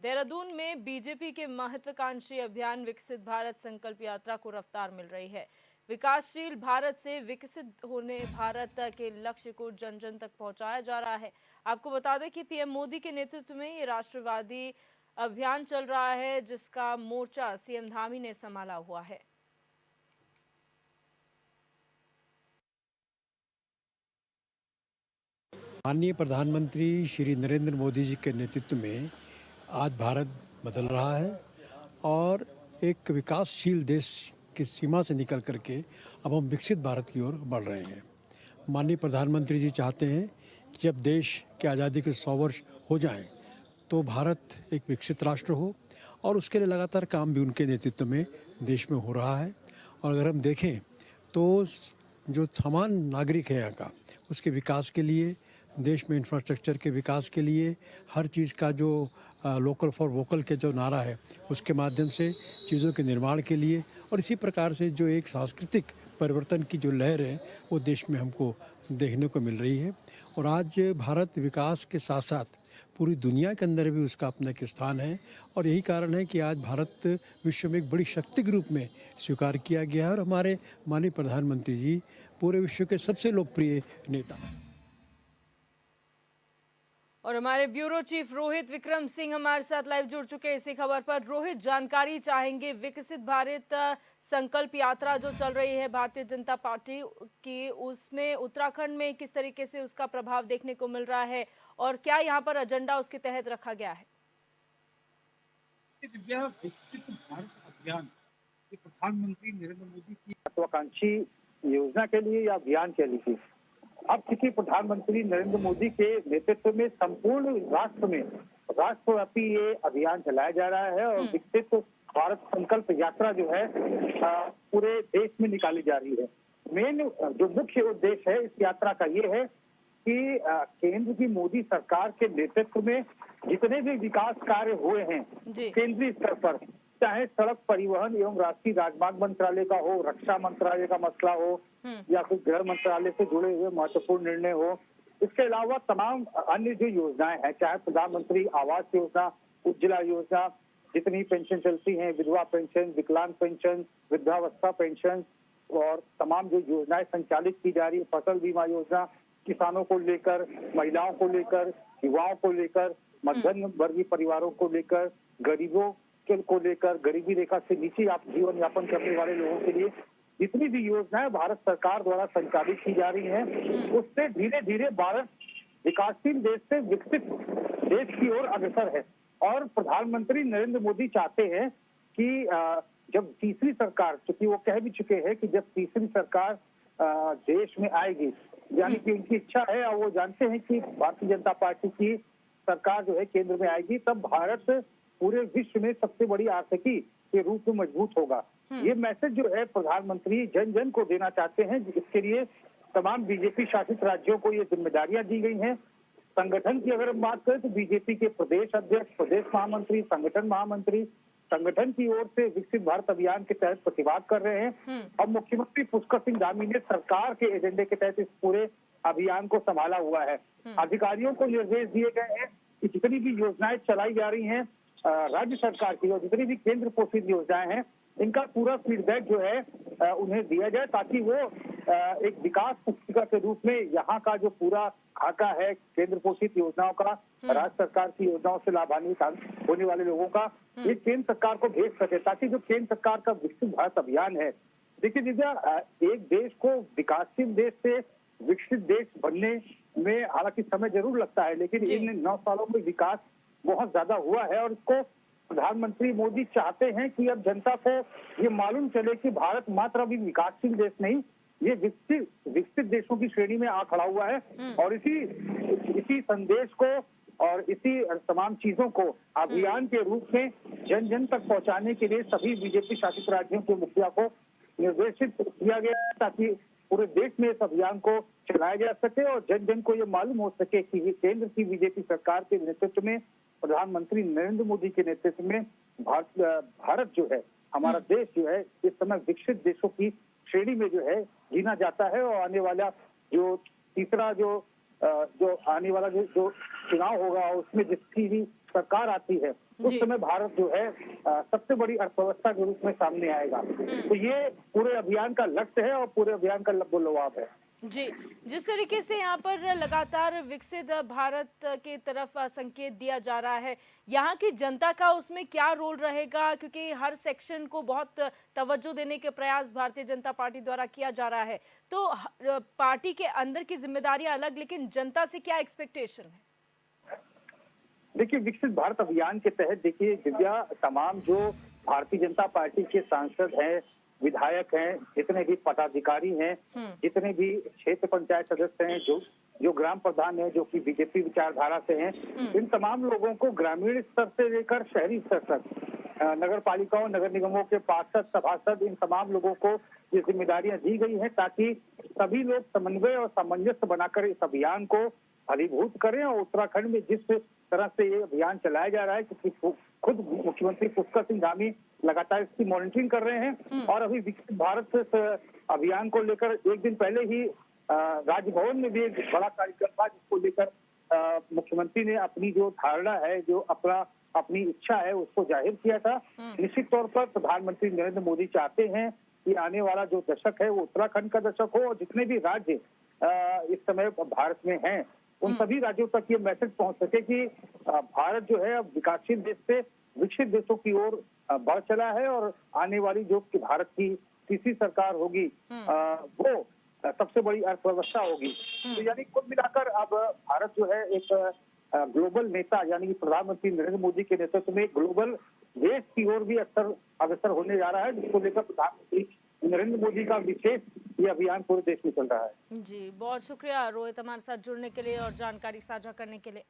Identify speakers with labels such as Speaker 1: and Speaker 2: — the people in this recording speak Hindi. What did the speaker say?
Speaker 1: देहरादून में बीजेपी के महत्वाकांक्षी अभियान विकसित भारत संकल्प यात्रा को रफ्तार मिल रही है। विकासशील भारत से विकसित होने भारत के लक्ष्य को जन जन तक पहुंचाया जा रहा है। आपको बता दें कि पीएम मोदी के नेतृत्व में ये राष्ट्रवादी अभियान चल रहा है, जिसका मोर्चा सीएम धामी ने संभाला हुआ है।
Speaker 2: माननीय प्रधानमंत्री श्री नरेंद्र मोदी जी के नेतृत्व में आज भारत बदल रहा है और एक विकासशील देश की सीमा से निकल करके अब हम विकसित भारत की ओर बढ़ रहे हैं। माननीय प्रधानमंत्री जी चाहते हैं कि जब देश की आज़ादी के 100 वर्ष हो जाएं तो भारत एक विकसित राष्ट्र हो, और उसके लिए लगातार काम भी उनके नेतृत्व में देश में हो रहा है। और अगर हम देखें तो जो सामान्य नागरिक है यहाँ का, उसके विकास के लिए, देश में इंफ्रास्ट्रक्चर के विकास के लिए, हर चीज़ का जो लोकल फॉर वोकल के जो नारा है उसके माध्यम से चीज़ों के निर्माण के लिए, और इसी प्रकार से जो एक सांस्कृतिक परिवर्तन की जो लहर है वो देश में हमको देखने को मिल रही है। और आज भारत विकास के साथ साथ पूरी दुनिया के अंदर भी उसका अपना एक स्थान है, और यही कारण है कि आज भारत विश्व में एक बड़ी शक्ति के रूप में स्वीकार किया गया है। और हमारे माननीय प्रधानमंत्री जी पूरे विश्व के सबसे लोकप्रिय नेता।
Speaker 1: और हमारे ब्यूरो चीफ रोहित विक्रम सिंह हमारे साथ लाइव जुड़ चुके हैं इसी खबर पर। रोहित, जानकारी चाहेंगे, विकसित भारत संकल्प यात्रा जो चल रही है भारतीय जनता पार्टी की, उसमें उत्तराखंड में किस तरीके से उसका प्रभाव देखने को मिल रहा है और क्या यहाँ पर एजेंडा उसके तहत रखा गया है?
Speaker 3: विकसित भारत अभियान प्रधानमंत्री नरेंद्र मोदी की महत्वाकांक्षी योजना के लिए या अभियान के लिए अब चूंकि प्रधानमंत्री नरेंद्र मोदी के नेतृत्व में संपूर्ण राष्ट्र में राष्ट्रव्यापी ये अभियान चलाया जा रहा है, और विकसित भारत संकल्प यात्रा जो है पूरे देश में निकाली जा रही है। मेन जो मुख्य उद्देश्य है इस यात्रा का ये है कि केंद्र की मोदी सरकार के नेतृत्व में जितने भी विकास कार्य हुए हैं केंद्रीय स्तर पर, चाहे सड़क परिवहन एवं राष्ट्रीय राजमार्ग मंत्रालय का हो, रक्षा मंत्रालय का मसला हो, या फिर गृह मंत्रालय से जुड़े हुए महत्वपूर्ण निर्णय हो, इसके अलावा तमाम अन्य जो योजनाएं हैं, चाहे प्रधानमंत्री आवास योजना, उज्ज्वला योजना, जितनी पेंशन चलती हैं, विधवा पेंशन, विकलांग पेंशन, वृद्धावस्था पेंशन, और तमाम जो योजनाएं संचालित की जा रही है, फसल बीमा योजना, किसानों को लेकर, महिलाओं को लेकर, युवाओं को लेकर, मध्यम वर्गीय परिवारों को लेकर, गरीबों को लेकर, गरीबी रेखा से नीचे आप जीवन यापन करने वाले लोगों के लिए जितनी भी योजनाएं भारत सरकार द्वारा संचालित की जा रही हैं, उससे धीरे धीरे भारत विकासशील देश से विकसित देश की ओर अग्रसर है। और प्रधानमंत्री नरेंद्र मोदी चाहते हैं कि जब तीसरी सरकार, क्योंकि वो कह भी चुके हैं कि जब तीसरी सरकार देश में आएगी, यानी कि उनकी इच्छा है और वो जानते हैं कि भारतीय जनता पार्टी की सरकार जो है केंद्र में आएगी, तब भारत पूरे विश्व में सबसे बड़ी आर्थिकी के रूप में मजबूत होगा। ये मैसेज जो है प्रधानमंत्री जन जन को देना चाहते हैं। इसके लिए तमाम बीजेपी शासित राज्यों को ये जिम्मेदारियां दी गई हैं। संगठन की अगर हम बात करें तो बीजेपी के प्रदेश अध्यक्ष, प्रदेश महामंत्री, संगठन महामंत्री संगठन की ओर से विकसित भारत अभियान के तहत प्रतिवाद कर रहे हैं, और मुख्यमंत्री पुष्कर सिंह धामी ने सरकार के एजेंडे के तहत इस पूरे अभियान को संभाला हुआ है। अधिकारियों को निर्देश दिए गए हैं कि जितनी भी योजनाएं चलाई जा रही हैं राज्य सरकार की, और जितनी भी केंद्र पोषित योजनाएं हैं, इनका पूरा फीडबैक जो है उन्हें दिया जाए, ताकि वो एक विकास पुस्तिका के रूप में यहाँ का जो पूरा खाका है केंद्र पोषित योजनाओं का, राज्य सरकार की योजनाओं से लाभान्वित होने वाले लोगों का, ये केंद्र सरकार को भेज सके, ताकि जो केंद्र सरकार का विकसित भारत अभियान है, देखिए दिव्या, एक देश को विकासशील देश से विकसित देश बनने में हालांकि समय जरूर लगता है, लेकिन इन 9 सालों में विकास बहुत ज्यादा हुआ है। और इसको प्रधानमंत्री मोदी चाहते हैं कि अब जनता को ये मालूम चले कि भारत मात्र अभी विकासशील देश नहीं, ये विकसित देशों की श्रेणी में आ खड़ा हुआ है। और इसी संदेश को और इसी तमाम चीजों को अभियान के रूप में जन जन तक पहुंचाने के लिए सभी बीजेपी शासित राज्यों के मुखिया को निर्देशित किया गया है, ताकि पूरे देश में इस अभियान को चलाया जा सके और जन जन को ये मालूम हो सके कि केंद्र की बीजेपी सरकार के नेतृत्व में, प्रधानमंत्री नरेंद्र मोदी के नेतृत्व में भारत जो है, हमारा देश जो है, इस समय विकसित देशों की श्रेणी में जो है गिना जाता है। और आने वाला जो तीसरा जो आने वाला जो चुनाव होगा उसमें जिसकी भी सरकार आती है, उस समय भारत जो है सबसे बड़ी अर्थव्यवस्था के रूप में सामने आएगा। तो ये पूरे अभियान का लक्ष्य है और पूरे अभियान का लबो-लबाब है।
Speaker 1: जी, जिस तरीके से यहाँ पर लगातार विकसित भारत की तरफ संकेत दिया जा रहा है, यहाँ की जनता का उसमें क्या रोल रहेगा? क्योंकि हर सेक्शन को बहुत तवज्जो देने के प्रयास भारतीय जनता पार्टी द्वारा किया जा रहा है। तो पार्टी के अंदर की जिम्मेदारियां अलग, लेकिन जनता से क्या एक्सपेक्टेशन है?
Speaker 3: देखिए, विकसित भारत अभियान के तहत देखिए दिव्या, तमाम जो भारतीय जनता पार्टी के सांसद हैं, विधायक हैं, जितने भी पदाधिकारी हैं, जितने भी क्षेत्र पंचायत सदस्य हैं, जो ग्राम प्रधान हैं, जो कि बीजेपी विचारधारा से हैं, इन तमाम लोगों को ग्रामीण स्तर से लेकर शहरी स्तर तक नगर पालिकाओं, नगर निगमों के पार्षद, सभासद, इन तमाम लोगों को ये जिम्मेदारियां दी गई हैं ताकि सभी लोग समन्वय और सामंजस्य बनाकर इस अभियान को फलीभूत करें। और उत्तराखंड में जिस तरह से ये अभियान चलाया जा रहा है, क्योंकि खुद मुख्यमंत्री पुष्कर सिंह धामी लगातार इसकी मॉनिटरिंग कर रहे हैं और अभी विकसित भारत अभियान को लेकर एक दिन पहले ही राजभवन में भी एक बड़ा कार्यक्रम था, जिसको लेकर मुख्यमंत्री ने अपनी जो धारणा है, जो अपनी इच्छा है, उसको जाहिर किया था। निश्चित तौर पर प्रधानमंत्री नरेंद्र मोदी चाहते हैं कि आने वाला जो दशक है वो उत्तराखंड का दशक हो और जितने भी राज्य इस समय भारत में हैं, उन सभी राज्यों तक ये मैसेज पहुंच सके कि भारत जो है अब विकासशील देश से विकसित देशों की ओर बढ़ चला है और आने वाली जो कि भारत की तीसरी सरकार होगी वो सबसे बड़ी अर्थव्यवस्था होगी। तो यानी कुल मिलाकर अब भारत जो है एक ग्लोबल नेता यानी कि प्रधानमंत्री नरेंद्र मोदी के नेतृत्व में एक ग्लोबल देश की ओर भी अग्रसर होने जा रहा है, जिसको लेकर प्रधानमंत्री नरेंद्र मोदी का विशेष ये अभियान पूरे देश में चल रहा है।
Speaker 1: जी, बहुत शुक्रिया रोहित हमारे साथ जुड़ने के लिए और जानकारी साझा करने के लिए।